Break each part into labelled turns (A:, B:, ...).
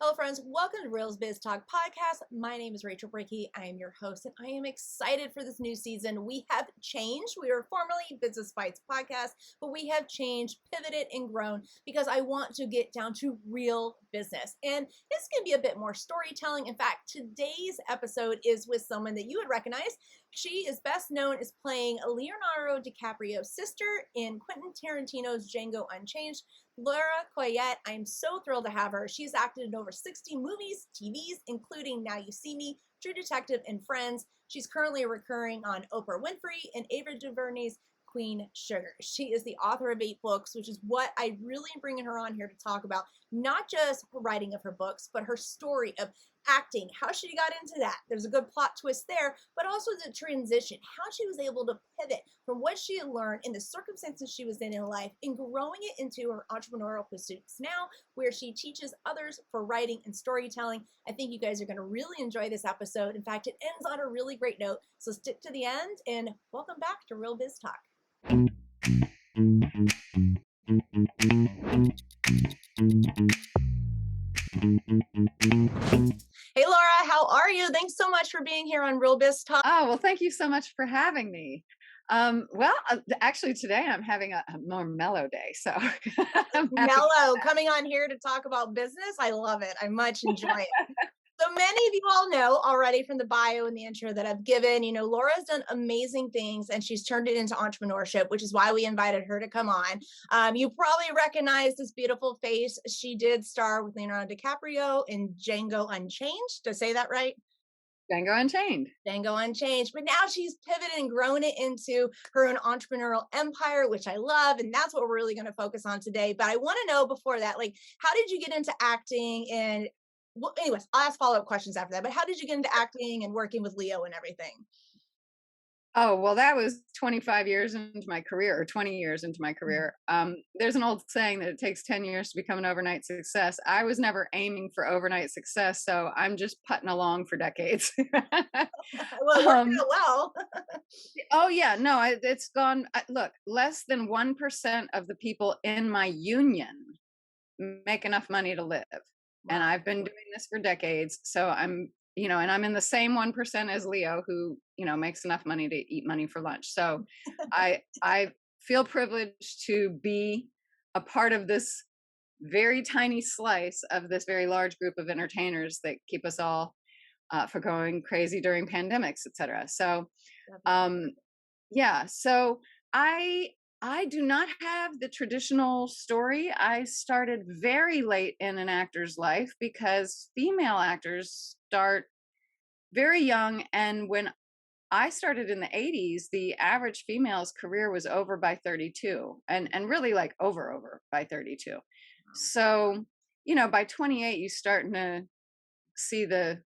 A: Hello, friends. Welcome to Real Biz Talk Podcast. My name is Rachel Brickey. I am your host, and I am excited for this new season. We have changed. We were formerly Business Bites Podcast, but we have changed, pivoted, and grown because I want to get down to real business. And this can be a bit more storytelling. In fact, today's episode is with someone that you would recognize. She is best known as playing Leonardo DiCaprio's sister in Quentin Tarantino's Django Unchained. Laura Cayouette, I'm so thrilled to have her. She's acted in over 60 movies, TVs, including Now You See Me, True Detective, and Friends. She's currently recurring on Oprah Winfrey and Ava DuVernay's Queen Sugar. She is the author of 8 books, which is what I really am bringing her on here to talk about. Not just her writing of her books, but her story of acting, how she got into that. There's a good plot twist there, but also the transition, how she was able to pivot from what she had learned in the circumstances she was in life and growing it into her entrepreneurial pursuits now, where she teaches others for writing and storytelling. I think you guys are going to really enjoy this episode. In fact, it ends on a really great note. So stick to the end and welcome back to Real Biz Talk. Hey, Laura, how are you? Thanks so much for being here on Real Biz Talk.
B: Oh, well, thank you so much for having me. Actually, today I'm having a more mellow day. So
A: mellow, coming on here to talk about business. I love it. I much enjoy it. So many of you all know already from the bio and the intro that I've given, Laura's done amazing things and she's turned it into entrepreneurship, which is why we invited her to come on. You probably recognize this beautiful face. She did star with Leonardo DiCaprio in Django Unchained. Did I say that right?
B: Django Unchained.
A: Django Unchained. But now she's pivoted and grown it into her own entrepreneurial empire, which I love. And that's what we're really going to focus on today. But I want to know before that, how did you get into acting? And well, anyways, I'll ask follow-up questions after that. But how did you get into acting and working with Leo and everything?
B: Oh, well, that was 25 years into my career, or 20 years into my career. There's an old saying that it takes 10 years to become an overnight success. I was never aiming for overnight success, so I'm just putting along for decades.
A: Well, it worked out well.
B: Oh, yeah. No, it's gone. Look, less than 1% of the people in my union make enough money to live. And I've been doing this for decades. So I'm in the same 1% as Leo, who, makes enough money to eat money for lunch. So I feel privileged to be a part of this very tiny slice of this very large group of entertainers that keep us all for going crazy during pandemics, et cetera. So, so I do not have the traditional story. I started very late in an actor's life because female actors start very young. And when I started in the 80s, the average female's career was over by 32 and really like over by 32. Wow. So, by 28, you're starting to see the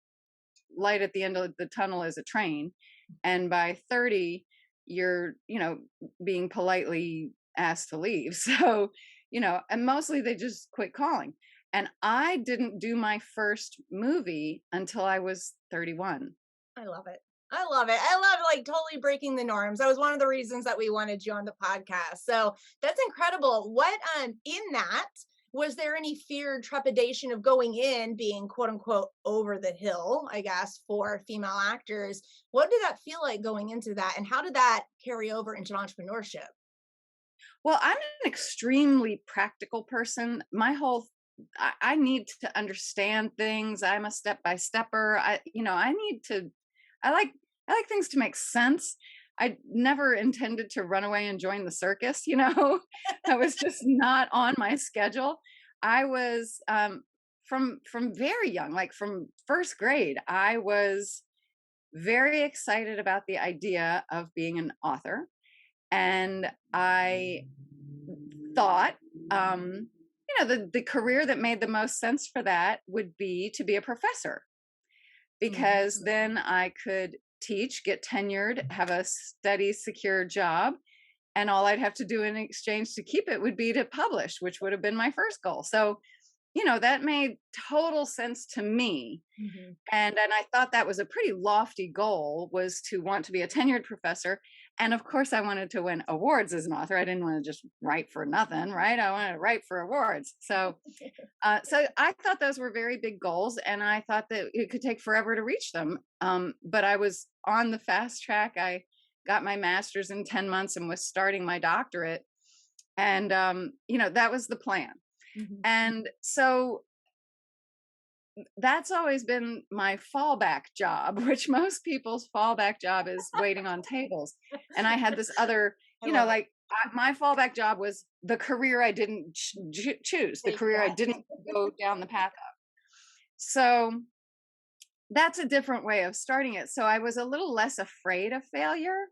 B: light at the end of the tunnel as a train. And by 30, you're, being politely asked to leave. So, and mostly they just quit calling. And I didn't do my first movie until I was 31.
A: I love it. I love it. I love totally breaking the norms. That was one of the reasons that we wanted you on the podcast. So that's incredible. What in that, was there any fear, trepidation of going in being quote unquote over the hill, I guess, for female actors? What did that feel like going into that? And how did that carry over into entrepreneurship?
B: Well, I'm an extremely practical person. I need to understand things. I'm a step-by-stepper. I like things to make sense. I never intended to run away and join the circus, That was just not on my schedule. I was from very young, like from first grade, I was very excited about the idea of being an author. And I thought the career that made the most sense for that would be to be a professor, because then I could teach, get tenured, have a steady, secure job. And all I'd have to do in exchange to keep it would be to publish, which would have been my first goal. So, that made total sense to me. And I thought that was a pretty lofty goal, was to want to be a tenured professor. And of course, I wanted to win awards as an author. I didn't want to just write for nothing, right? I wanted to write for awards. So I thought those were very big goals, and I thought that it could take forever to reach them. But I was on the fast track. I got my master's in 10 months and was starting my doctorate. And, that was the plan. And so that's always been my fallback job, which most people's fallback job is waiting on tables. And I had this other, my fallback job was the career I didn't choose, the career I didn't go down the path of. So that's a different way of starting it. So I was a little less afraid of failure,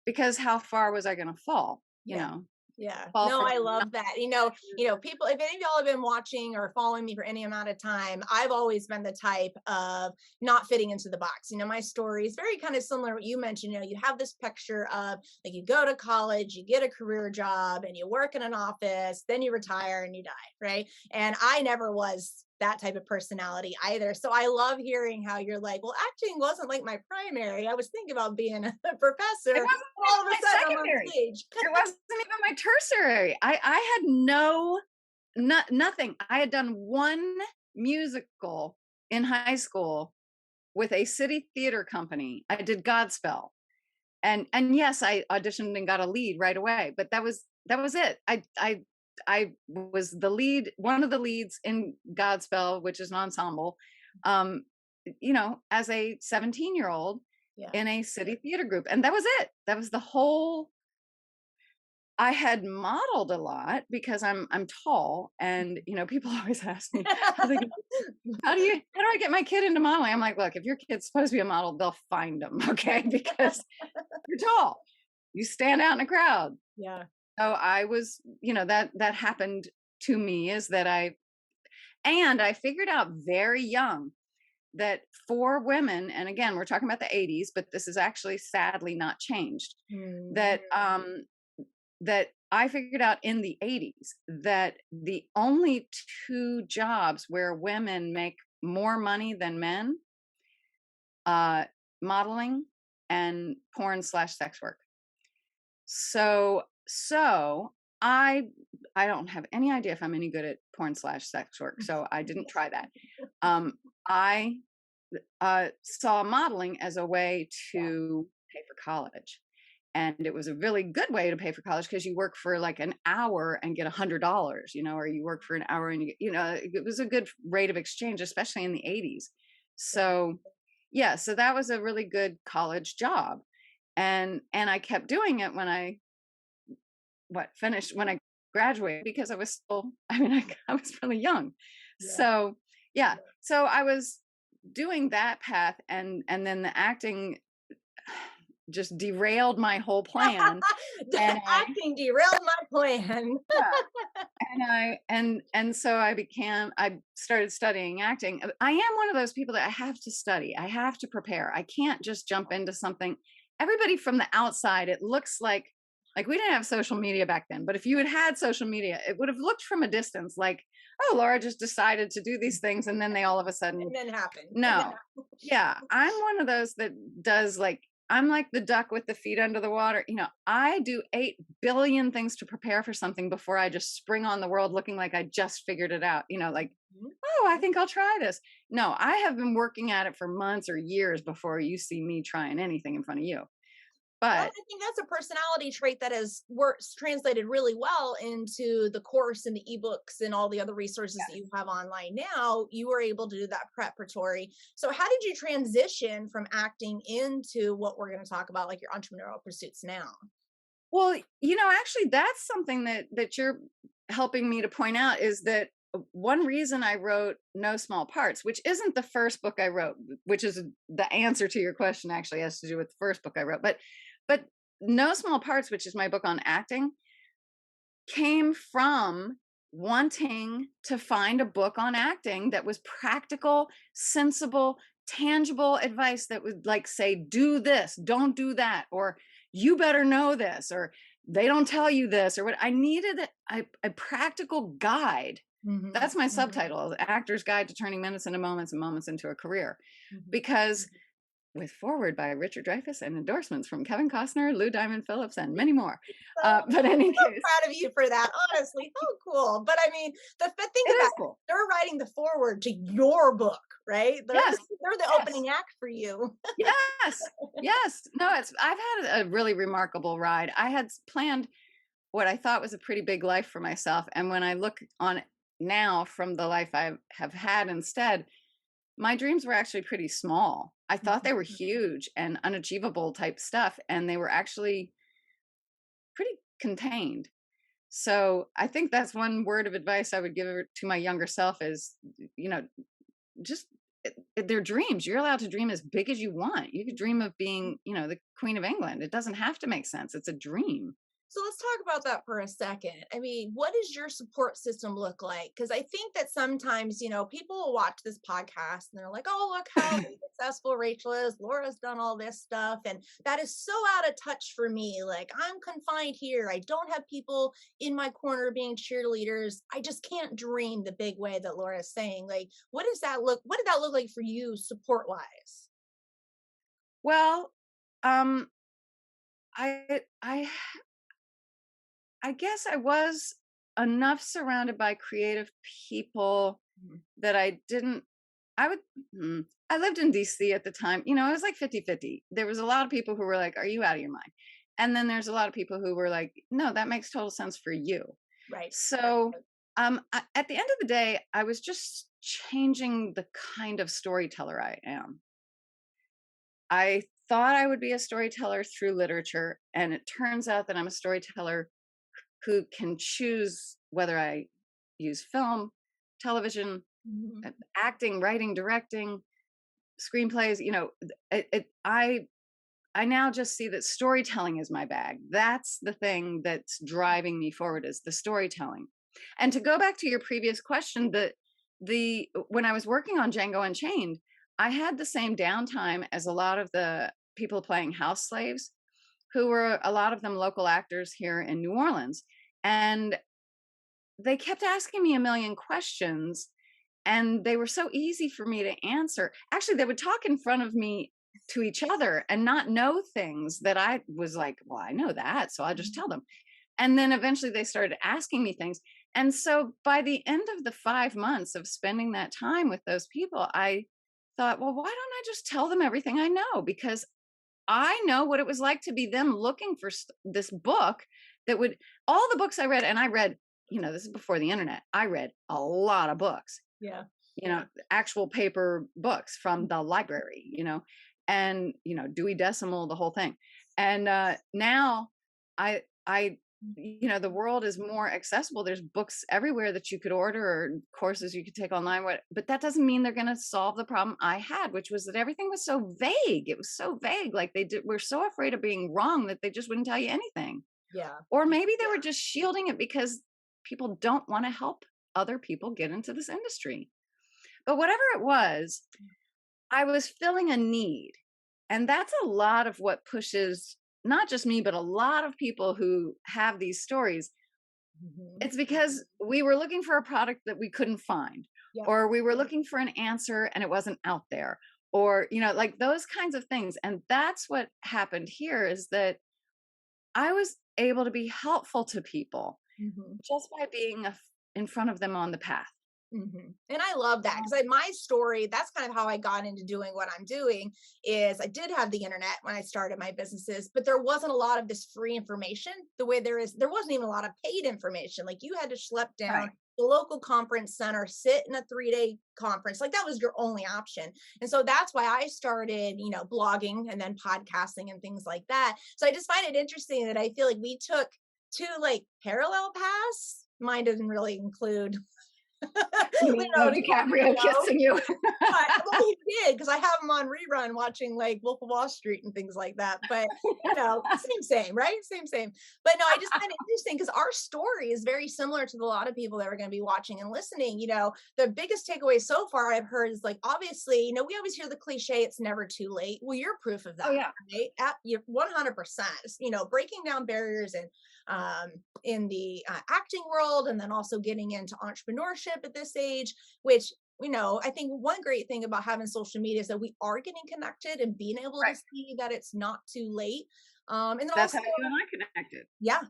B: because how far was I going to fall?
A: Yeah.
B: Fall
A: No,
B: from
A: I love that. People, if any of y'all have been watching or following me for any amount of time, I've always been the type of not fitting into the box. My story is very kind of similar to what you mentioned. You have this picture of like you go to college, you get a career job, and you work in an office, then you retire and you die, right? And I never was that type of personality either. So I love hearing how you're like, well, acting wasn't like my primary. I was thinking about being a professor.
B: It wasn't
A: All of a
B: my
A: sudden I'm
B: secondary.
A: on stage.
B: It wasn't even my tertiary. I had nothing. I had done one musical in high school with a city theater company. I did Godspell. And yes, I auditioned and got a lead right away, but that was it. I was the lead, one of the leads in Godspell, which is an ensemble, as a 17-year-old in a city theater group. And that was it. That was the whole. I had modeled a lot because I'm tall, and people always ask me, how do I get my kid into modeling? I'm like, look, if your kid's supposed to be a model, they'll find them, okay? Because you're tall, you stand out in a crowd.
A: Yeah.
B: So I was, that happened to me, is that I figured out very young that for women, and again, we're talking about the 80s, but this is actually sadly not changed, that I figured out in the 80s that the only two jobs where women make more money than men, modeling and porn/sex work. So I don't have any idea if I'm any good at porn/sex work, so I didn't try that. I saw modeling as a way to pay for college. And it was a really good way to pay for college, because you work for like an hour and get $100, or you work for an hour and you get, it was a good rate of exchange, especially in the 80s. So so that was a really good college job. And I kept doing it when I finished, when I graduated, because I was still, I was really young. So so I was doing that path, and then the acting just derailed my whole plan.
A: Acting derailed my plan.
B: And so I started studying acting. I am one of those people that I have to study. I have to prepare. I can't just jump into something. Everybody from the outside, it looks like we didn't have social media back then, but if you had social media, it would have looked from a distance like, oh, Laura just decided to do these things, and then they all of a sudden
A: and then happen.
B: No. Yeah, I'm one of those that does, like, I'm like the duck with the feet under the water. I do 8 billion things to prepare for something before I just spring on the world looking like I just figured it out. Oh, I think I'll try this. No, I have been working at it for months or years before you see me trying anything in front of you. But
A: I think that's a personality trait that has translated really well into the course and the ebooks and all the other resources that you have online now. You were able to do that preparatory. So how did you transition from acting into what we're going to talk about, like your entrepreneurial pursuits now?
B: Well, actually, that's something that you're helping me to point out, is that one reason I wrote No Small Parts, which isn't the first book I wrote, which is the answer to your question, actually has to do with the first book I wrote, but No Small Parts, which is my book on acting, came from wanting to find a book on acting that was practical, sensible, tangible advice that would, like, say, do this, don't do that, or you better know this, or they don't tell you this, or what. I needed a practical guide. That's my subtitle, Actor's Guide to Turning Minutes into Moments and Moments into a Career. Because with foreword by Richard Dreyfuss and endorsements from Kevin Costner, Lou Diamond Phillips, and many more.
A: So
B: But in any case,
A: proud of you for that, honestly. How cool. But I mean,
B: it
A: think about
B: is
A: it.
B: cool.
A: They're writing the foreword to your book, right?
B: Yes,
A: They're the
B: yes,
A: opening act for you.
B: yes, yes. No, I've had a really remarkable ride. I had planned what I thought was a pretty big life for myself, and when I look on it now from the life I have had instead, my dreams were actually pretty small. I thought they were huge and unachievable type stuff, and they were actually pretty contained. So I think that's one word of advice I would give to my younger self is, you know, just they're dreams. You're allowed to dream as big as you want. You could dream of being, the Queen of England. It doesn't have to make sense. It's a dream.
A: So let's talk about that for a second. I mean, what does your support system look like? Because I think that sometimes, people will watch this podcast and they're like, oh, look how successful Rachel is. Laura's done all this stuff. And that is so out of touch for me. Like, I'm confined here. I don't have people in my corner being cheerleaders. I just can't dream the big way that Laura is saying. Like, what did that look like for you support wise?
B: Well, um, I I guess I was enough surrounded by creative people that I didn't I would I lived in DC at the time. I was like 50-50. There was a lot of people who were like, "Are you out of your mind?" And then there's a lot of people who were like, "No, that makes total sense for you."
A: Right.
B: So, at the end of the day, I was just changing the kind of storyteller I am. I thought I would be a storyteller through literature, and it turns out that I'm a storyteller who can choose whether I use film, television,
A: Mhm.
B: acting, writing, directing, screenplays. I now just see that storytelling is my bag. That's the thing that's driving me forward is the storytelling. And to go back to your previous question, the when I was working on Django Unchained, I had the same downtime as a lot of the people playing house slaves, who were a lot of them local actors here in New Orleans. And they kept asking me a million questions, and they were so easy for me to answer. Actually, they would talk in front of me to each other and not know things that I was like, well, I know that, so I'll just tell them. And then eventually they started asking me things. And so by the end of the 5 months of spending that time with those people, I thought, well, why don't I just tell them everything I know? Because I know what it was like to be them looking for this book that would, all the books I read, and I read, this is before the internet, I read a lot of books,
A: Yeah.
B: actual paper books from the library, and, Dewey Decimal, the whole thing. And now I, the world is more accessible. There's books everywhere that you could order or courses you could take online. But that doesn't mean they're going to solve the problem I had, which was that everything was so vague. It was so vague. Like we're so afraid of being wrong that they just wouldn't tell you anything.
A: Yeah.
B: Or maybe they were just shielding it because people don't want to help other people get into this industry. But whatever it was, I was filling a need. And that's a lot of what pushes not just me, but a lot of people who have these stories. It's because we were looking for a product that we couldn't find,
A: Yeah.
B: or we were looking for an answer and it wasn't out there, or, like those kinds of things. And that's what happened here is that I was able to be helpful to people just by being in front of them on the path.
A: And I love that because my story, that's kind of how I got into doing what I'm doing is I did have the internet when I started my businesses, but there wasn't a lot of this free information the way there wasn't even a lot of paid information. Like you had to schlep down
B: Right.
A: the local conference center, sit in a 3-day conference. Like that was your only option. And so that's why I started, blogging and then podcasting and things like that. So I just find it interesting that I feel like we took two like parallel paths. Mine doesn't really include
B: Leonardo DiCaprio kissing you.
A: well, he did because I have him on rerun watching like Wolf of Wall Street and things like that. But same, right? Same. But no, I just find it interesting because our story is very similar to a lot of people that are going to be watching and listening. The biggest takeaway so far I've heard is like obviously, we always hear the cliche, "It's never too late." Well, you're proof of that.
B: Oh yeah.
A: Right? You're 100%. Breaking down barriers and in the acting world, and then also getting into entrepreneurship at this age, which I think one great thing about having social media is that we are getting connected and being able to
B: Right.
A: see that it's not too late. And then
B: That's
A: also,
B: how you and I connected.
A: yeah,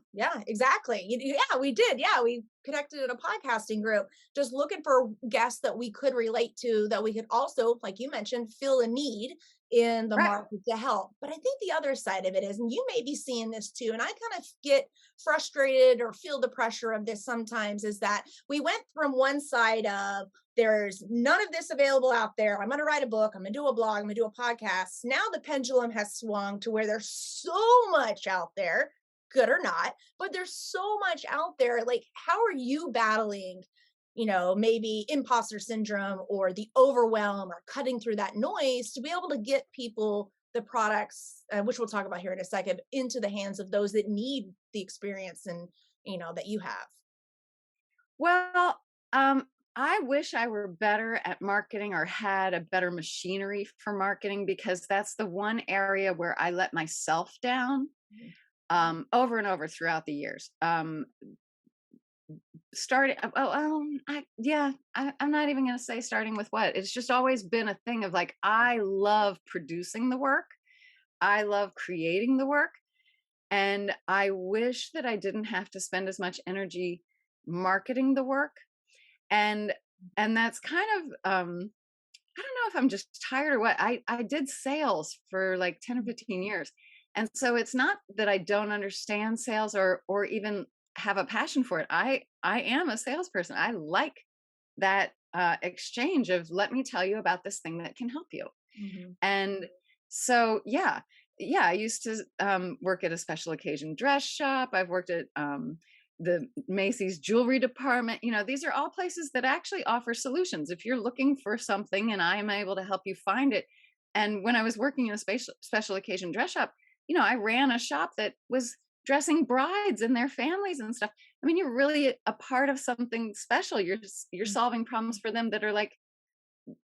A: exactly. Yeah, we did. Yeah, we connected in a podcasting group, just looking for guests that we could relate to, that we could also, like you mentioned, fill a need in the
B: Right.
A: market to help. But I think the other side of it is, and you may be seeing this too, and I kind of get frustrated or feel the pressure of this sometimes, is that we went from one side of there's none of this available out there. I'm going to write a book. I'm going to do a blog. I'm going to do a podcast. Now the pendulum has swung to where there's so much out there, good or not, but there's so much out there. Like, how are you battling, maybe imposter syndrome or the overwhelm or cutting through that noise to be able to get people the products, which we'll talk about here in a second, into the hands of those that need the experience and, that you have?
B: Well, I wish I were better at marketing or had a better machinery for marketing, because that's the one area where I let myself down over and over throughout the years. Starting, I'm not even going to say starting with what. It's just always been a thing of like, I love producing the work, I love creating the work, and I wish that I didn't have to spend as much energy marketing the work. and and that's kind of I don't know if I'm just tired or what. I did sales for like 10 or 15 years, and so it's not that I don't understand sales or even have a passion for it. I am a salesperson. I like that exchange of, let me tell you about this thing that can help you.
A: Mhm.
B: And so yeah, I used to work at a special occasion dress shop. I've worked at the Macy's jewelry department. These are all places that actually offer solutions. If you're looking for something and I am able to help you find it. And when I was working in a special occasion dress shop, I ran a shop that was dressing brides and their families and stuff. I mean, you're really a part of something special. You're solving problems for them that are like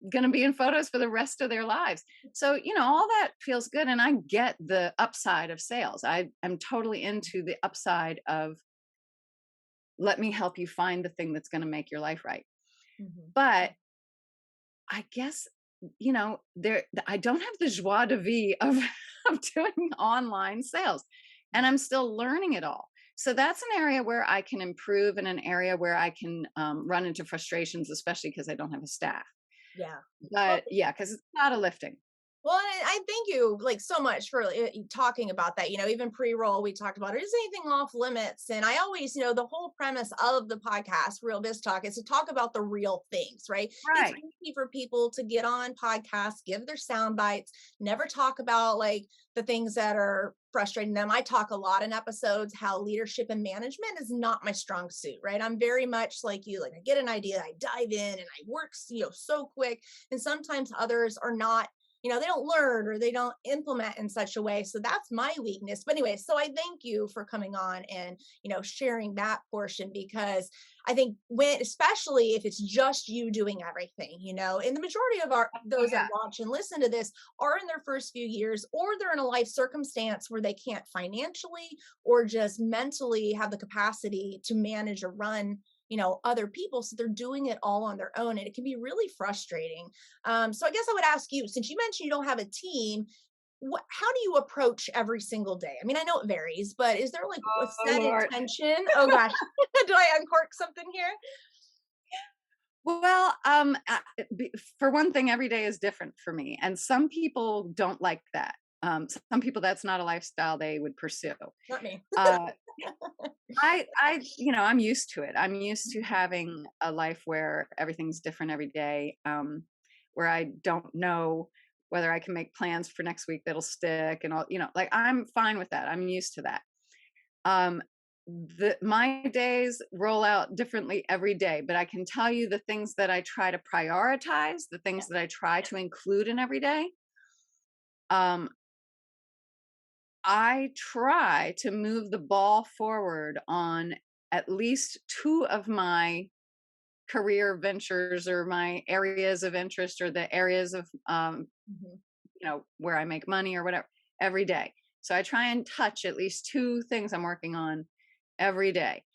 B: going to be in photos for the rest of their lives. So, all that feels good. And I get the upside of sales. I am totally into the upside of, let me help you find the thing that's going to make your life right.
A: Mhm.
B: But I guess, there, I don't have the joie de vivre of, of doing online sales, and I'm still learning it all. So that's an area where I can improve, and an area where I can run into frustrations, especially because I don't have a staff.
A: Yeah. Well,
B: But yeah, because it's a lot of lifting.
A: Well, I thank you like so much for talking about that. Even pre-roll, we talked about, is anything off limits? And I always, the whole premise of the podcast, Real Biz Talk, is to talk about the real things, right? It's
B: Right.
A: easy for people to get on podcasts, give their sound bites, never talk about like the things that are frustrating them. I talk a lot in episodes how leadership and management is not my strong suit, right? I'm very much like you, like I get an idea, I dive in and I work, so quick. And sometimes others are not, they don't learn or they don't implement in such a way. So that's my weakness. But anyway, so I thank you for coming on and, sharing that portion, because I think especially if it's just you doing everything, and the majority of
B: Oh
A: those that
B: yeah.
A: watch and listen to this are in their first few years, or they're in a life circumstance where they can't financially or just mentally have the capacity to manage or run, other people. So they're doing it all on their own. And it can be really frustrating. So I guess I would ask you, since you mentioned you don't have a team, how do you approach every single day? I mean, I know it varies, but is there like a
B: Oh
A: set
B: Lord.
A: intention? Oh gosh, do I uncork something here?
B: Well, for one thing, every day is different for me, and some people don't like that. Some people, that's not a lifestyle they would pursue.
A: Not me.
B: Uh, I'm used to it. I'm used to having a life where everything's different every day, where I don't know whether I can make plans for next week that'll stick and all, like I'm fine with that. I'm used to that. Um, my days roll out differently every day, but I can tell you the things that I try to prioritize, the
A: Yeah.
B: things that I try to include in every day. Um, I try to move the ball forward on at least two of my career ventures, or my areas of interest, or the areas of
A: Mhm.
B: where I make money or whatever, every day. So I try and touch at least two things I'm working on every day.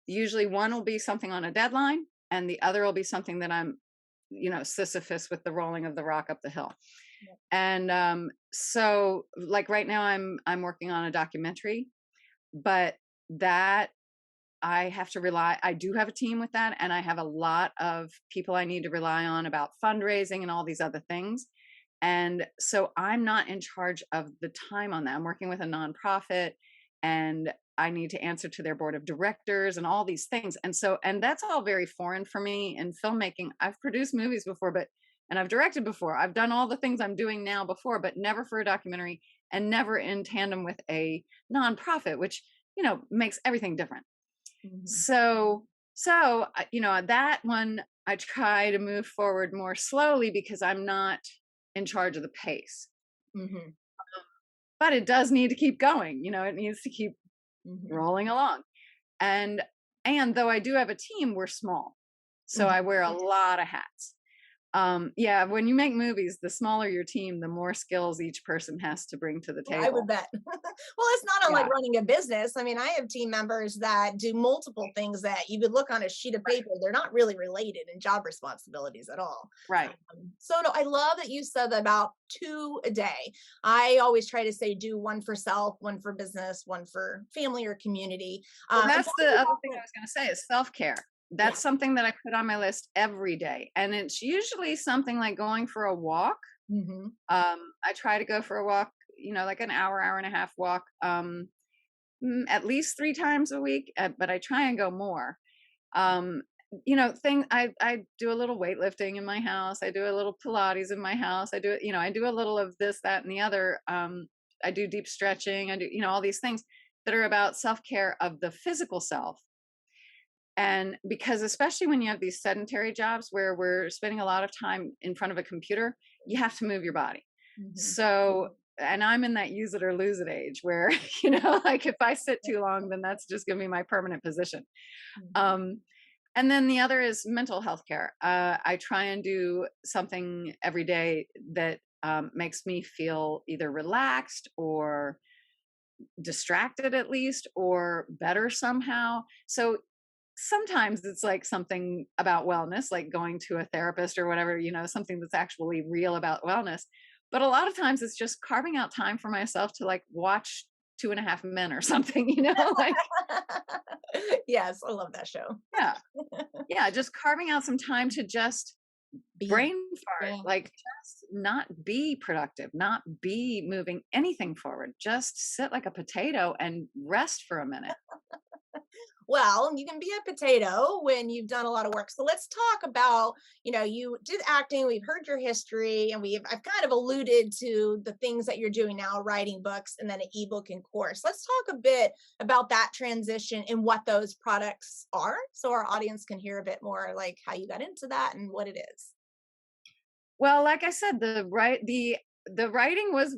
B: Usually one will be something on a deadline, and the other will be something that I'm Sisyphus with the rolling of the rock up the hill.
A: Yep.
B: And so like right now I'm working on a documentary, but that I do have a team with that, and I have a lot of people I need to rely on about fundraising and all these other things. And so I'm not in charge of the time on that. I'm working with a nonprofit, and I need to answer to their board of directors and all these things. And that's all very foreign for me in filmmaking. I've produced movies before, and I've directed before. I've done all the things I'm doing now before, but never for a documentary and never in tandem with a nonprofit, which, makes everything different.
A: Mhm.
B: So that one I try to move forward more slowly because I'm not in charge of the pace.
A: Mhm.
B: But it does need to keep going. It needs to keep
A: Mhm.
B: rolling along. And though I do have a team, we're small. So
A: Mhm.
B: I wear a lot of hats. Yeah, when you make movies, the smaller your team, the more skills each person has to bring to the
A: I would
B: table.
A: bet. Well, it's not unlike
B: Yeah,
A: running a business. I mean, I have team members that do multiple things that you would look on a sheet of paper. They're not really related in job responsibilities at all.
B: right.
A: So no, I love that you said that about 2 a day. I always try to say do one for self, one for business, one for family or community.
B: Well,
A: And
B: that's the
A: talking
B: other
A: about
B: thing I was going to say is self-care.
A: yeah.
B: That's something that I put on my list every day. And it's usually something like going for a walk.
A: Hmm.
B: I try to go for a walk, like an hour and a half walk, at least 3 times a week, but I try and go more. Um, I do a little weightlifting in my house. I do a little Pilates in my house. I do a little of this, that, and the other. I do deep stretching. I do, all these things that are about self-care of the physical self. And because especially when you have these sedentary jobs where we're spending a lot of time in front of a computer, you have to move your body.
A: Hmm.
B: So, and I'm in that use it or lose it age where, like if I sit too long, then that's just going to be my permanent position.
A: Hmm.
B: Um, and then the other is mental health care. I try and do something every day that makes me feel either relaxed or distracted at least or better somehow. So sometimes it's like something about wellness, like going to a therapist or whatever, something that's actually real about wellness. But a lot of times it's just carving out time for myself to like watch Two and a Half Men or something, like,
A: Yes, I love that show.
B: yeah, yeah, just carving out some time to just
A: Be.
B: brain fart,
A: Yeah.
B: like just not be productive, not be moving anything forward, just sit like a potato and rest for a minute.
A: Well, you can be a potato when you've done a lot of work. So let's talk about, you did acting, we've heard your history, and I've kind of alluded to the things that you're doing now, writing books and then an ebook and course. Let's talk a bit about that transition and what those products are so our audience can hear a bit more like how you got into that and what it is.
B: Well, like I said, the writing was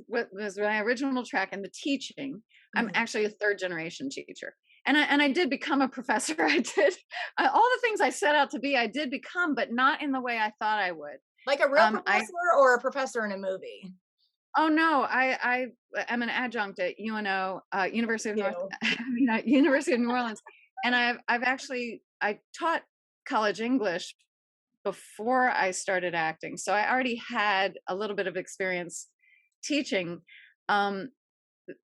B: my original track, and the teaching. I'm
A: Mhm.
B: actually a third generation teacher, and I did become a professor. I did all the things I set out to be. I did become, but not in the way I thought I would.
A: Like a real
B: I
A: professor or a professor in a movie?
B: Oh no, I am an adjunct at UNO, University of North,
A: You.
B: University of New Orleans, and I taught college English before I started acting. So I already had a little bit of experience teaching. Um,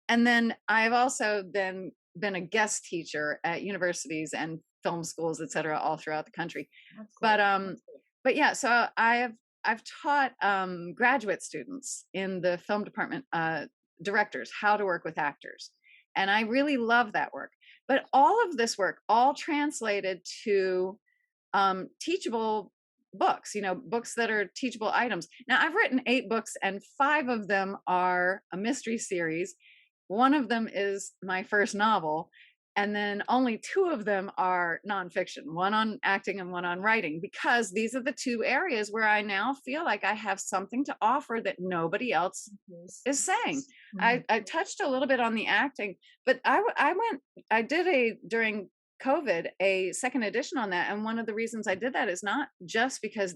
B: and then I've also then been a guest teacher at universities and film schools, et cetera, all throughout the country.
A: That's
B: But
A: cool.
B: um, but yeah, so I've taught graduate students in the film department, directors, how to work with actors. And I really love that work. But all of this work, all translated to teachable books, books that are teachable items. Now, I've written 8 books, and 5 of them are a mystery series. One of them is my first novel. And then only 2 of them are nonfiction, one on acting and one on writing, because these are the 2 areas where I now feel like I have something to offer that nobody else
A: Yes.
B: is saying.
A: Mhm.
B: I touched a little bit on the acting, but I did during COVID, a second edition on that. And one of the reasons I did that is not just because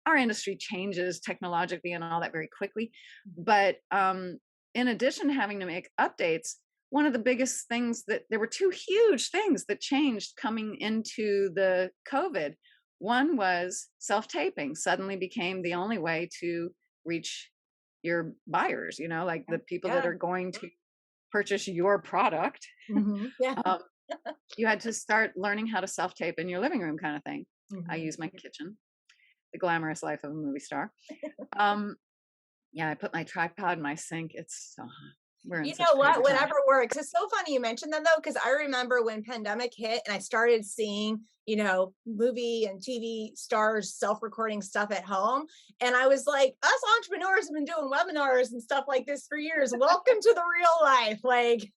B: our industry changes technologically and all that very quickly, but in addition to having to make updates, one of the biggest things that there were 2 huge things that changed coming into the COVID. One was self-taping suddenly became the only way to reach your buyers, like the people that
A: Yeah.
B: are going to purchase your product.
A: Yeah.
B: um, you had to start learning how to self-tape in your living room kind of thing. I
A: Mhm.
B: use my kitchen, the glamorous life of a movie star. Um, yeah, I put my tripod in my sink. It's so hot. We're in
A: You
B: such
A: know
B: crazy
A: what?
B: times.
A: Whatever works. It's so funny you mentioned that though, because I remember when pandemic hit and I started seeing, movie and TV stars self-recording stuff at home. And I was like, us entrepreneurs have been doing webinars and stuff like this for years. Welcome to the real life. Like,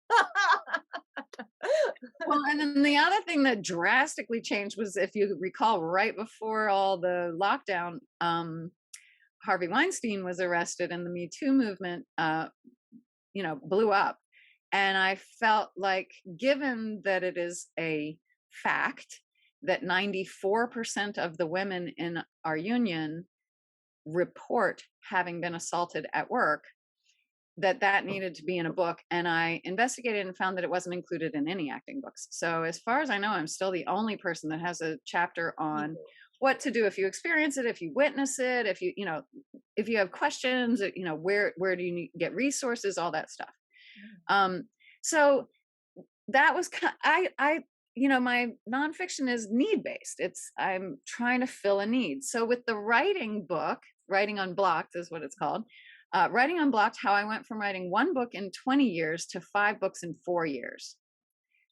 B: Well, and then the other thing that drastically changed was, if you recall, right before all the lockdown, Harvey Weinstein was arrested and the Me Too movement, blew up. And I felt like, given that it is a fact that 94% of the women in our union report having been assaulted at work, that needed to be in a book. And I investigated and found that it wasn't included in any acting books. So as far as I know, I'm still the only person that has a chapter on what to do if you experience it, if you witness it, if you have questions, where do you get resources, all that stuff. So that was my nonfiction is need based. I'm trying to fill a need. So with the writing book, Writing Unblocked is what it's called. Writing Unblocked, how I went from writing one book in 20 years to 5 books in 4 years.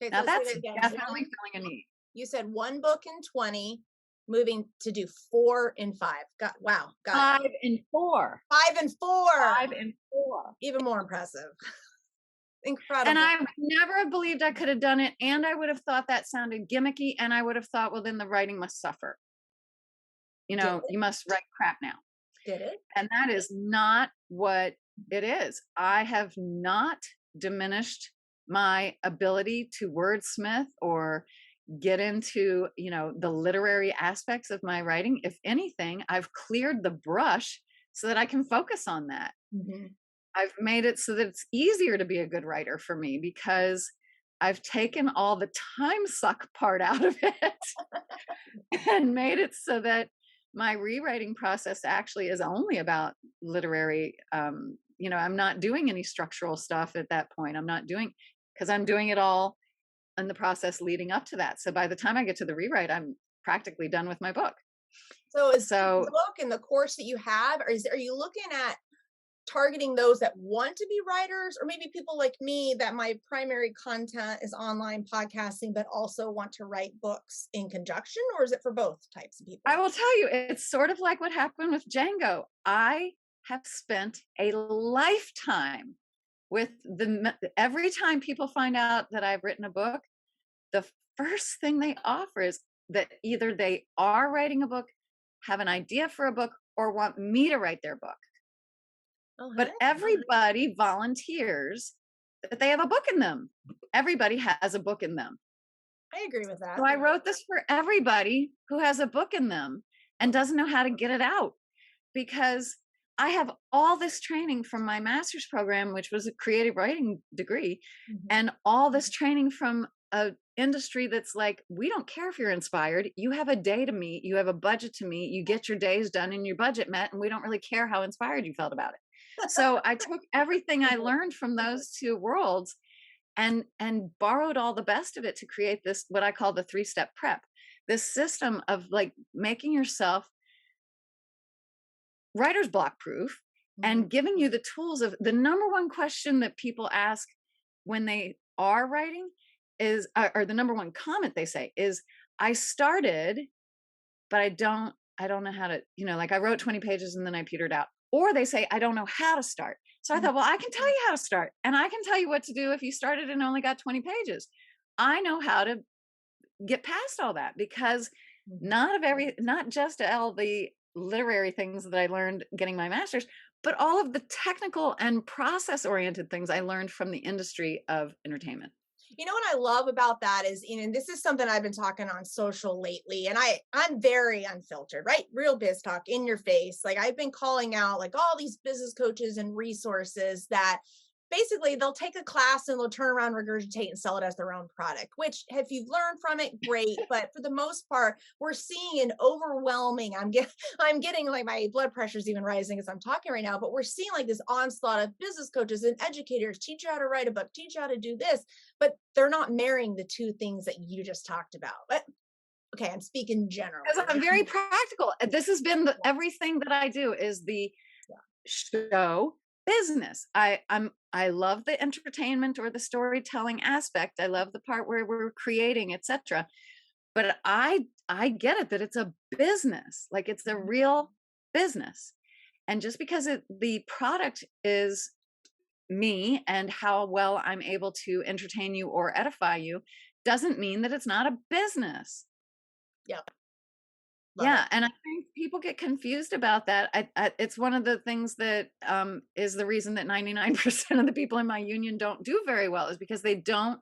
A: okay,
B: Now
A: so say
B: that's
A: that again.
B: definitely filling a need.
A: You said one book in 20, moving to do 4 in 5. Got
B: 5 and 4.
A: 5 and 4.
B: 5 and 4.
A: Even more impressive. Incredible.
B: And I would never have believed I could have done it. And I would have thought that sounded gimmicky. And I would have thought, well, then the writing must suffer. You must write crap now.
A: Did it?
B: And that is not what it is. I have not diminished my ability to wordsmith or get into, the literary aspects of my writing. If anything, I've cleared the brush so that I can focus on that.
A: Mm-hmm.
B: I've made it so that it's easier to be a good writer for me, because I've taken all the time suck part out of it and made it so that my rewriting process actually is only about literary. I'm not doing any structural stuff at that point. Because I'm doing it all in the process leading up to that. So by the time I get to the rewrite, I'm practically done with my book.
A: So is the book and the course that you have, are you looking at targeting those that want to be writers, or maybe people like me that my primary content is online podcasting but also want to write books in conjunction, or is it for both types of people?
B: I will tell you, it's sort of like what happened with Django. I have spent a lifetime with every time people find out that I've written a book, the first thing they offer is that either they are writing a book, have an idea for a book, or want me to write their book. But everybody volunteers that they have a book in them. Everybody has a book in them.
A: I agree with that.
B: So I wrote this for everybody who has a book in them and doesn't know how to get it out, because I have all this training from my master's program, which was a creative writing degree, and all this training from an industry that's like, we don't care if you're inspired. You have a day to meet. You have a budget to meet. You get your days done and your budget met, and we don't really care how inspired you felt about it. So I took everything I learned from those two worlds and borrowed all the best of it to create this, what I call the 3-step prep, this system of like making yourself writer's block proof and giving you the tools of the number one question that people ask when they are writing is, or the number one comment they say is, I started, but I don't know how to, like I wrote 20 pages and then I petered out. Or they say, I don't know how to start. So I thought, well, I can tell you how to start, and I can tell you what to do if you started and only got 20 pages. I know how to get past all that, because not just all the literary things that I learned getting my master's, but all of the technical and process oriented things I learned from the industry of entertainment.
A: You know what I love about that is, and this is something I've been talking on social lately, and I'm very unfiltered, right? Real biz talk in your face. Like I've been calling out like all these business coaches and resources that basically they'll take a class and they'll turn around, regurgitate, and sell it as their own product, which if you've learned from it, great. But for the most part, we're seeing an overwhelming, I'm getting like my blood pressure's even rising as I'm talking right now, but we're seeing like this onslaught of business coaches and educators teach you how to write a book, teach you how to do this, but they're not marrying the two things that you just talked about. But okay, I'm speaking generally.
B: Because I'm very practical. This has been everything that I do is the show business. I love the entertainment or the storytelling aspect. I love the part where we're creating, etc. But I get it that it's a business, like it's a real business. And just because the product is me and how well I'm able to entertain you or edify you doesn't mean that it's not a business.
A: Yep.
B: Yeah, and I think people get confused about that. It's one of the things that is the reason that 99% of the people in my union don't do very well is because they don't.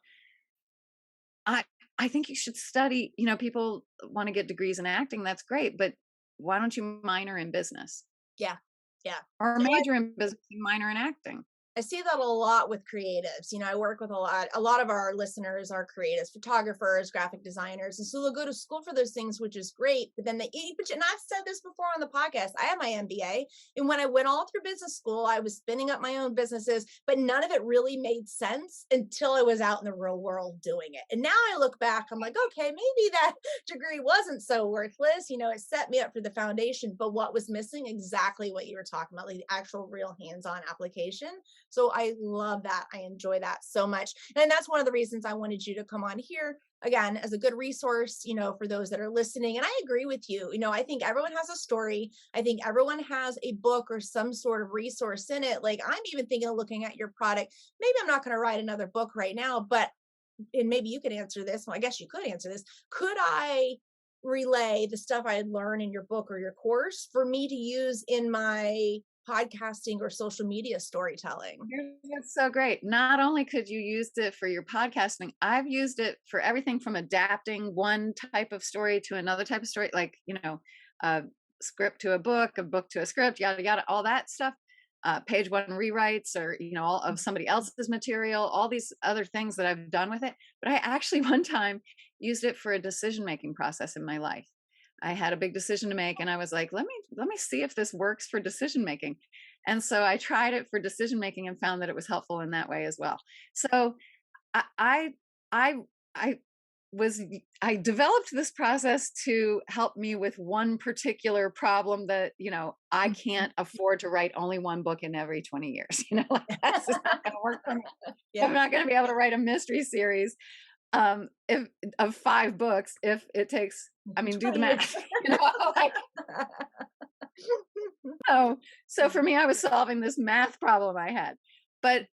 B: I think you should study. You know, people want to get degrees in acting. That's great, but why don't you minor in business?
A: Yeah.
B: Or major in business and minor in acting?
A: I see that a lot with creatives. You know, I work with a lot of our listeners are creatives, photographers, graphic designers. And so they'll go to school for those things, which is great. But then and I've said this before on the podcast, I have my MBA. And when I went all through business school, I was spinning up my own businesses, but none of it really made sense until I was out in the real world doing it. And now I look back, I'm like, okay, maybe that degree wasn't so worthless. You know, it set me up for the foundation, but what was missing? Exactly what you were talking about, like the actual real hands-on application. So I love that. I enjoy that so much. And that's one of the reasons I wanted you to come on here again as a good resource, you know, for those that are listening. And I agree with you. You know, I think everyone has a story. I think everyone has a book or some sort of resource in it. Like I'm even thinking of looking at your product. Maybe I'm not going to write another book right now, but and maybe you could answer this. Well, I guess you could answer this. Could I relay the stuff I learned in your book or your course for me to use in my podcasting or social media storytelling?
B: That's so great. Not only could you use it for your podcasting, I've used it for everything from adapting one type of story to another type of story, like, you know, a script to a book to a script, yada, yada, all that stuff. Page one rewrites or, you know, all of somebody else's material, all these other things that I've done with it. But I actually one time used it for a decision-making process in my life. I had a big decision to make and I was like, let me see if this works for decision making. And so I tried it for decision making and found that it was helpful in that way as well. So I I I I developed this process to help me with one particular problem that, you know, I can't afford to write only one book in every 20 years. You know, like that's just not going to work for me.
A: Yeah.
B: I'm not going to be able to write a mystery series if of 5 books if it takes, I mean, do the math. You know, like, so for me, I was solving this math problem I had. But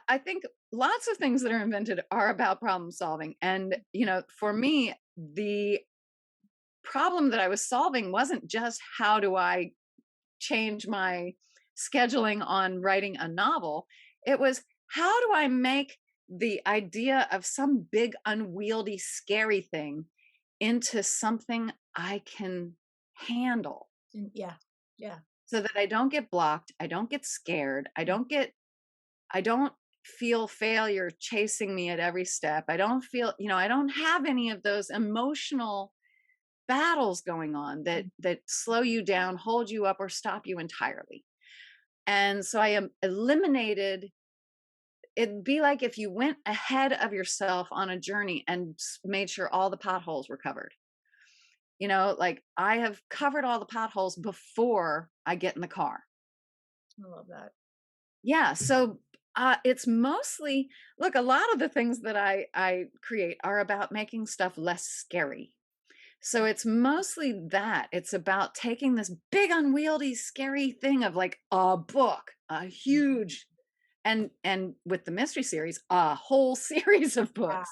B: I think lots of things that are invented are about problem solving. And, you know, for me, the problem that I was solving wasn't just how do I change my scheduling on writing a novel. It was how do I make the idea of some big, unwieldy, scary thing into something I can handle.
A: Yeah. Yeah.
B: So that I don't get blocked, I don't get scared, I don't feel failure chasing me at every step. I don't feel, you know, I don't have any of those emotional battles going on that slow you down, hold you up, or stop you entirely. And so I am eliminated. It'd be like if you went ahead of yourself on a journey and made sure all the potholes were covered. You know, like I have covered all the potholes before I get in the car.
A: I love that.
B: Yeah. So it's mostly, look, a lot of the things that I create are about making stuff less scary. So it's mostly that. It's about taking this big, unwieldy, scary thing of like a book, a huge, and with the mystery series, a whole series of books,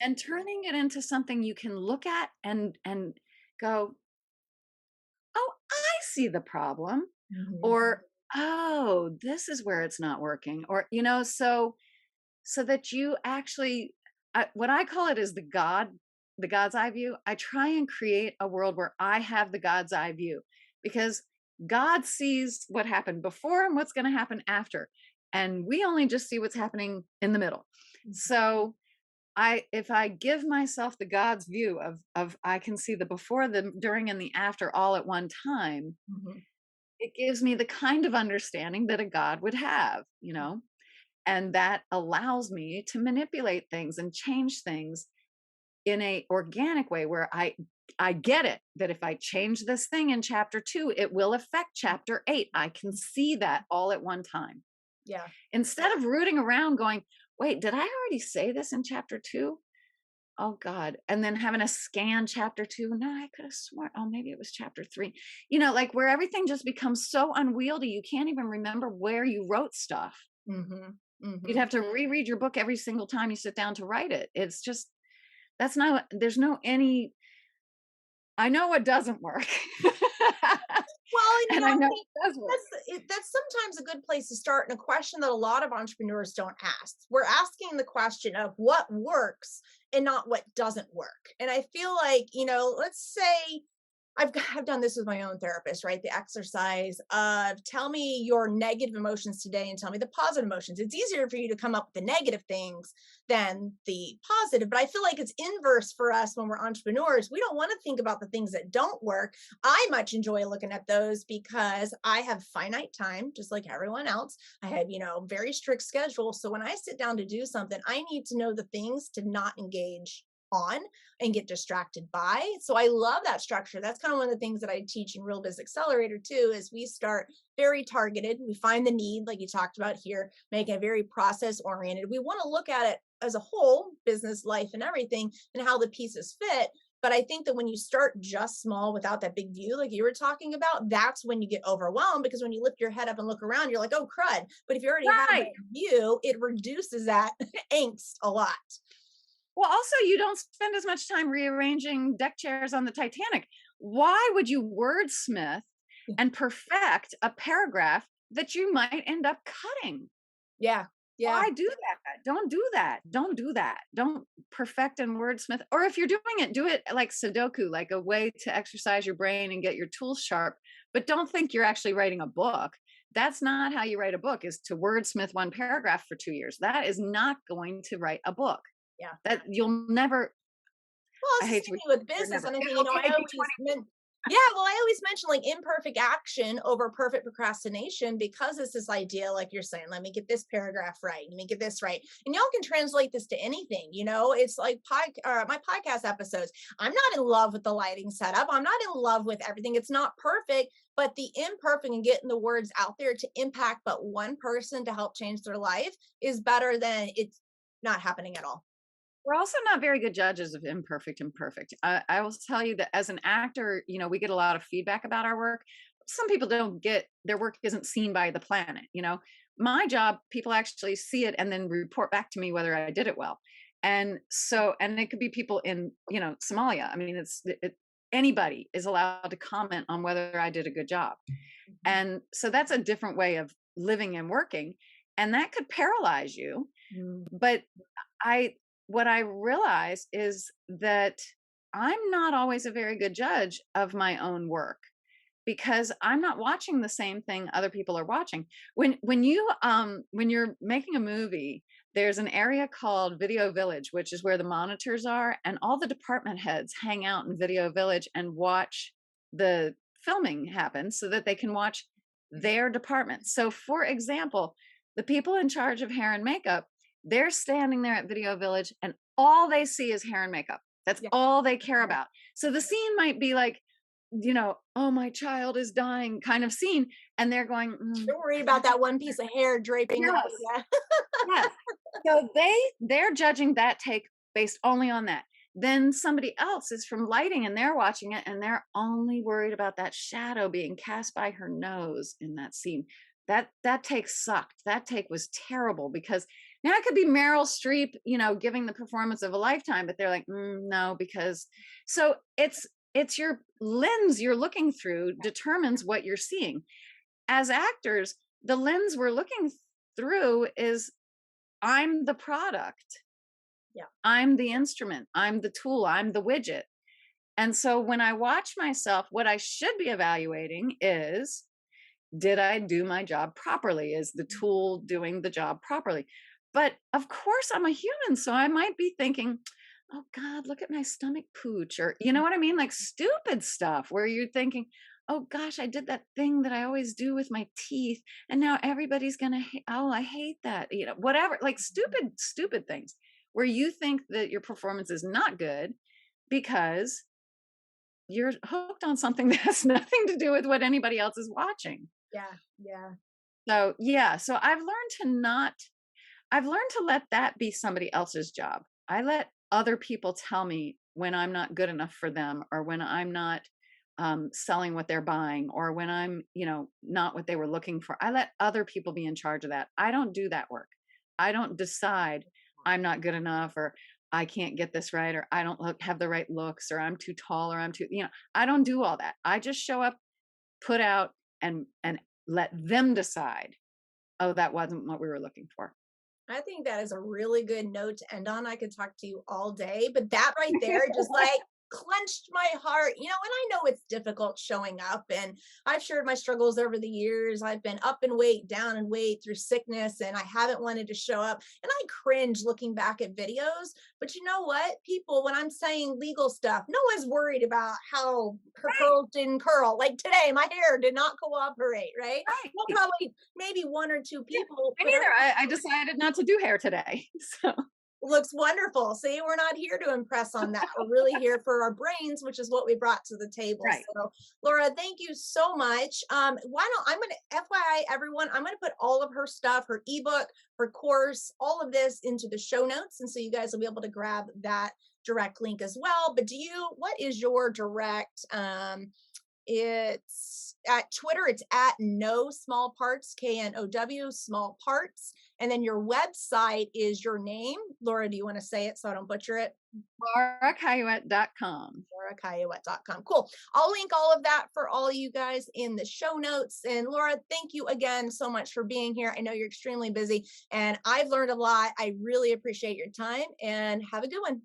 B: and turning it into something you can look at and go, oh, I see the problem, or oh, this is where it's not working, or, you know, so that you actually, what I call it is the God's eye view. I try and create a world where I have the God's eye view, because God sees what happened before and what's going to happen after. and we only just see what's happening in the middle.
A: Mhm.
B: So if I give myself the God's view of I can see the before, the during, and the after all at one time,
A: Mhm.
B: it gives me the kind of understanding that a God would have, and that allows me to manipulate things and change things in a organic way where I get it that if I change this thing in chapter 2, it will affect chapter 8. I can see that all at one time.
A: Yeah.
B: Instead of rooting around going, wait, did I already say this in chapter 2? Oh God. And then having to scan chapter 2. No, I could have sworn, oh, maybe it was chapter 3. Like where everything just becomes so unwieldy, you can't even remember where you wrote stuff.
A: Mhm.
B: You'd
A: Mhm.
B: have to reread your book every single time you sit down to write it. It's just, that's not, there's no any, I know what doesn't work.
A: Well, and
B: And I
A: I
B: know
A: think
B: it does work.
A: that's sometimes a good place to start, and a question that a lot of entrepreneurs don't ask. We're asking the question of what works and not what doesn't work. And I feel like, let's say I've done this with my own therapist, right? The exercise of tell me your negative emotions today and tell me the positive emotions. It's easier for you to come up with the negative things than the positive, but I feel like it's inverse for us when we're entrepreneurs. We don't want to think about the things that don't work. I much enjoy looking at those because I have finite time, just like everyone else. I have, very strict schedule. So when I sit down to do something, I need to know the things to not engage on and get distracted by. So I love that structure. That's kind of one of the things that I teach in Real Biz Accelerator too, is we start very targeted. We find the need, like you talked about here, make it very process oriented. We want to look at it as a whole, business, life, and everything, and how the pieces fit. But I think that when you start just small without that big view, like you were talking about, that's when you get overwhelmed, because when you lift your head up and look around, you're like, oh, crud. But if you already have
B: Right.
A: that view, it reduces that angst a lot.
B: Well, also, you don't spend as much time rearranging deck chairs on the Titanic. Why would you wordsmith and perfect a paragraph that you might end up cutting?
A: Yeah. Yeah.
B: Why do that? Don't do that. Don't do that. Don't perfect and wordsmith. Or if you're doing it, do it like Sudoku, like a way to exercise your brain and get your tools sharp. But don't think you're actually writing a book. That's not how you write a book, is to wordsmith one paragraph for 2 years. That is not going to write a book.
A: Yeah.
B: That you'll never,
A: Well,
B: I
A: it's the
B: hate to
A: same
B: be
A: thing with
B: here,
A: business.
B: never.
A: And I think,
B: It'll
A: I
B: take you
A: always mention like imperfect action over perfect procrastination, because it's this idea, like you're saying, let me get this paragraph right. Let me get this right. And y'all can translate this to anything, it's like my podcast episodes. I'm not in love with the lighting setup. I'm not in love with everything. It's not perfect, but the imperfect and getting the words out there to impact but one person to help change their life is better than it's not happening at all.
B: We're also not very good judges of imperfect and perfect. I will tell you that as an actor, we get a lot of feedback about our work. Some people don't get, their work isn't seen by the planet. My job, people actually see it and then report back to me whether I did it well. And so, and it could be people in, Somalia. I mean, anybody is allowed to comment on whether I did a good job. And so that's a different way of living and working. And that could paralyze you.
A: Mm.
B: But what I realize is that I'm not always a very good judge of my own work, because I'm not watching the same thing other people are watching. When you're making a movie, there's an area called Video Village, which is where the monitors are, and all the department heads hang out in Video Village and watch the filming happen so that they can watch their department. So for example, the people in charge of hair and makeup, they're standing there at Video Village and all they see is hair and makeup. That's
A: Yeah.
B: all they care about. So the scene might be like, oh, my child is dying kind of scene. And they're going,
A: Don't worry about that one piece of hair draping.
B: yes,
A: Yeah.
B: yes. So they're judging that take based only on that. Then somebody else is from lighting and they're watching it and they're only worried about that shadow being cast by her nose in that scene. That take sucked. That take was terrible, because now it could be Meryl Streep, giving the performance of a lifetime, but they're like, no, because so it's your lens you're looking through determines what you're seeing. As actors, the lens we're looking through is, I'm the product.
A: Yeah.
B: I'm the instrument. I'm the tool. I'm the widget. And so when I watch myself, what I should be evaluating is Did I do my job properly? Is the tool doing the job properly? But of course, I'm a human, so I might be thinking, oh God, look at my stomach pooch, or you know what I mean? Like stupid stuff where you're thinking, oh gosh, I did that thing that I always do with my teeth, and now everybody's gonna, oh, I hate that, whatever, like stupid things where you think that your performance is not good because you're hooked on something that has nothing to do with what anybody else is watching.
A: Yeah, yeah.
B: So, yeah, so I've learned to let that be somebody else's job. I let other people tell me when I'm not good enough for them, or when I'm not selling what they're buying, or when I'm, not what they were looking for. I let other people be in charge of that. I don't do that work. I don't decide I'm not good enough, or I can't get this right, or I don't have the right looks, or I'm too tall, or I'm too, I don't do all that. I just show up, put out, and let them decide, oh, that wasn't what we were looking for.
A: I think that is a really good note to end on. I could talk to you all day, but that right there just like clenched my heart, and I know it's difficult showing up, and I've shared my struggles over the years. I've been up in weight, down in weight through sickness, and I haven't wanted to show up. And I cringe looking back at videos. But you know what? People, when I'm saying legal stuff, no one's worried about how her curls didn't curl. Like today, my hair did not cooperate, right? Well,
B: Right.
A: probably maybe one or two
B: Yeah,
A: people,
B: me
A: but
B: neither. I decided not to do hair today. So
A: looks wonderful. See, we're not here to impress on that. We're really here for our brains, which is what we brought to the table.
B: right.
A: So, Laura, thank you so much. Why don't I'm going to FYI everyone, I'm going to put all of her stuff, her ebook, her course, all of this into the show notes, and so you guys will be able to grab that direct link as well. But what is your direct it's at Twitter, it's at no small parts, KNOW small parts. And then your website is your name. Laura, do you want to say it so I don't butcher it?
B: LauraCayouette.com.
A: LauraCayouette.com. Cool. I'll link all of that for all you guys in the show notes. And Laura, thank you again so much for being here. I know you're extremely busy and I've learned a lot. I really appreciate your time and have a good one.